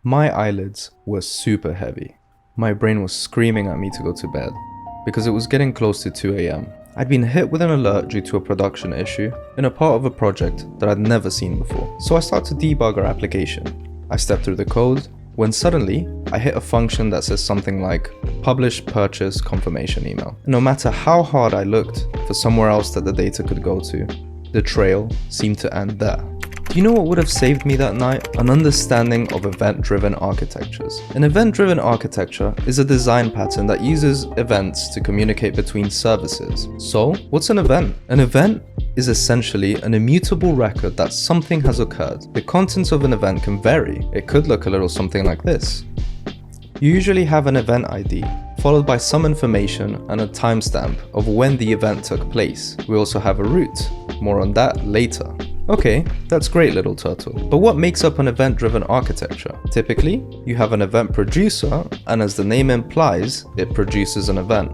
My eyelids were super heavy. My brain was screaming at me to go to bed because it was getting close to 2 AM. I'd been hit with an alert due to a production issue in a part of a project that I'd never seen before. So I start to debug our application. I step through the code when suddenly I hit a function that says something like publish purchase confirmation email. And no matter how hard I looked for somewhere else that the data could go to, the trail seemed to end there. Do you know what would have saved me that night? An understanding of event-driven architectures. An event-driven architecture is a design pattern that uses events to communicate between services. So, what's an event? An event is essentially an immutable record that something has occurred. The contents of an event can vary. It could look a little something like this. You usually have an event ID, followed by some information and a timestamp of when the event took place. We also have a root. More on that later. Okay, that's great, little turtle. But what makes up an event-driven architecture? Typically, you have an event producer, and as the name implies, it produces an event.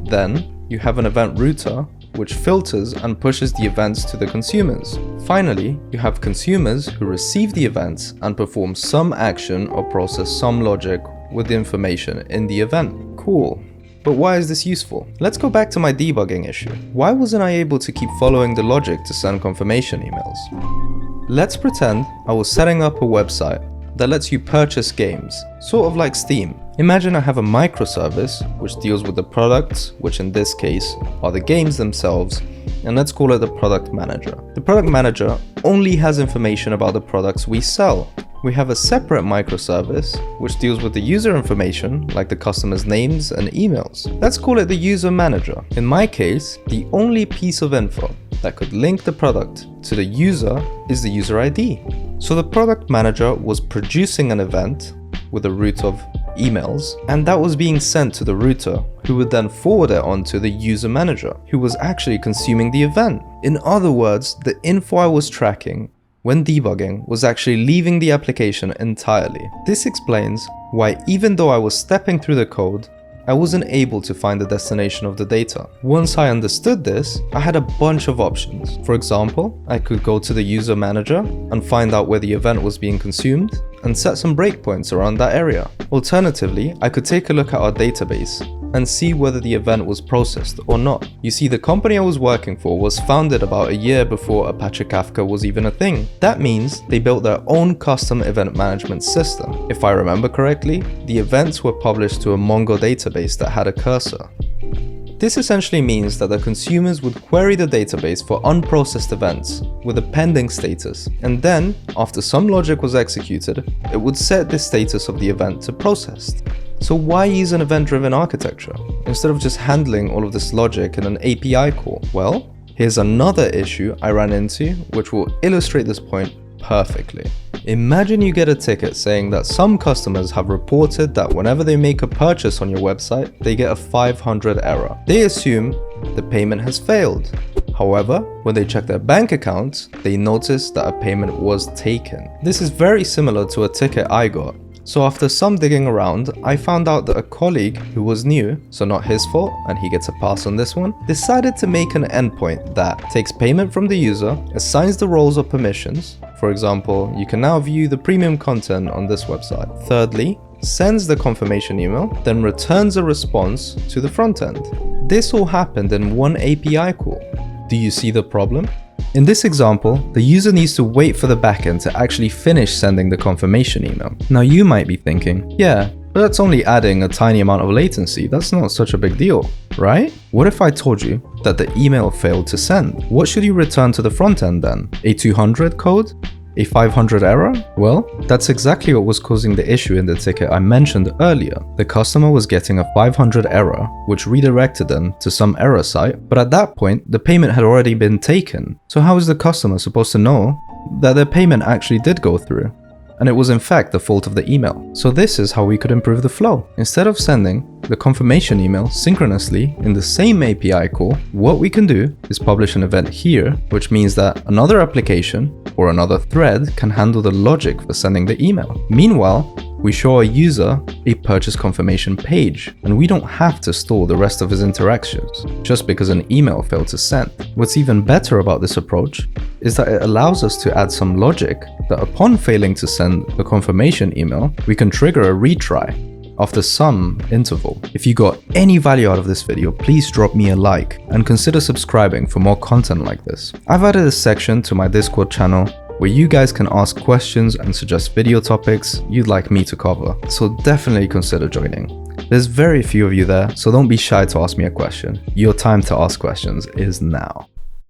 Then, you have an event router, which filters and pushes the events to the consumers. Finally, you have consumers who receive the events and perform some action or process some logic with the information in the event. Cool. But why is this useful? Let's go back to my debugging issue. Why wasn't I able to keep following the logic to send confirmation emails? Let's pretend I was setting up a website that lets you purchase games, sort of like Steam. Imagine I have a microservice which deals with the products, which in this case are the games themselves, and let's call it the product manager. The product manager only has information about the products we sell. We have a separate microservice which deals with the user information like the customer's names and emails. Let's call it the user manager. In my case, the only piece of info that could link the product to the user is the user ID. So the product manager was producing an event with a root of emails, and that was being sent to the router, who would then forward it on to the user manager, who was actually consuming the event. In other words, the info I was tracking when debugging was actually leaving the application entirely. This explains why even though I was stepping through the code, I wasn't able to find the destination of the data. Once I understood this, I had a bunch of options. For example, I could go to the user manager and find out where the event was being consumed and set some breakpoints around that area. Alternatively, I could take a look at our database and see whether the event was processed or not. You see, the company I was working for was founded about a year before Apache Kafka was even a thing. That means they built their own custom event management system. If I remember correctly, the events were published to a Mongo database that had a cursor. This essentially means that the consumers would query the database for unprocessed events with a pending status, and then, after some logic was executed, it would set the status of the event to processed. So why use an event-driven architecture instead of just handling all of this logic in an API call? Well, here's another issue I ran into which will illustrate this point perfectly. Imagine you get a ticket saying that some customers have reported that whenever they make a purchase on your website, they get a 500 error. They assume the payment has failed. However, when they check their bank accounts, they notice that a payment was taken. This is very similar to a ticket I got. So after some digging around, I found out that a colleague who was new, so not his fault and he gets a pass on this one, decided to make an endpoint that takes payment from the user, assigns the roles or permissions. For example, you can now view the premium content on this website. Thirdly, sends the confirmation email, then returns a response to the front end. This all happened in one API call. Do you see the problem? In this example, the user needs to wait for the backend to actually finish sending the confirmation email. Now you might be thinking, yeah, but that's only adding a tiny amount of latency, that's not such a big deal, right? What if I told you that the email failed to send? What should you return to the front end then? A 200 code? A 500 error? Well, that's exactly what was causing the issue in the ticket I mentioned earlier. The customer was getting a 500 error, which redirected them to some error site, but at that point, the payment had already been taken. So how is the customer supposed to know that their payment actually did go through? And it was in fact the fault of the email. So this is how we could improve the flow. Instead of sending the confirmation email synchronously in the same API call, what we can do is publish an event here, which means that another application or another thread can handle the logic for sending the email. Meanwhile, we show our user a purchase confirmation page, and we don't have to store the rest of his interactions just because an email failed to send. What's even better about this approach is that it allows us to add some logic that upon failing to send the confirmation email, we can trigger a retry after some interval. If you got any value out of this video, please drop me a like and consider subscribing for more content like this. I've added a section to my Discord channel where you guys can ask questions and suggest video topics you'd like me to cover, so definitely consider joining. There's very few of you there, so don't be shy to ask me a question. Your time to ask questions is now.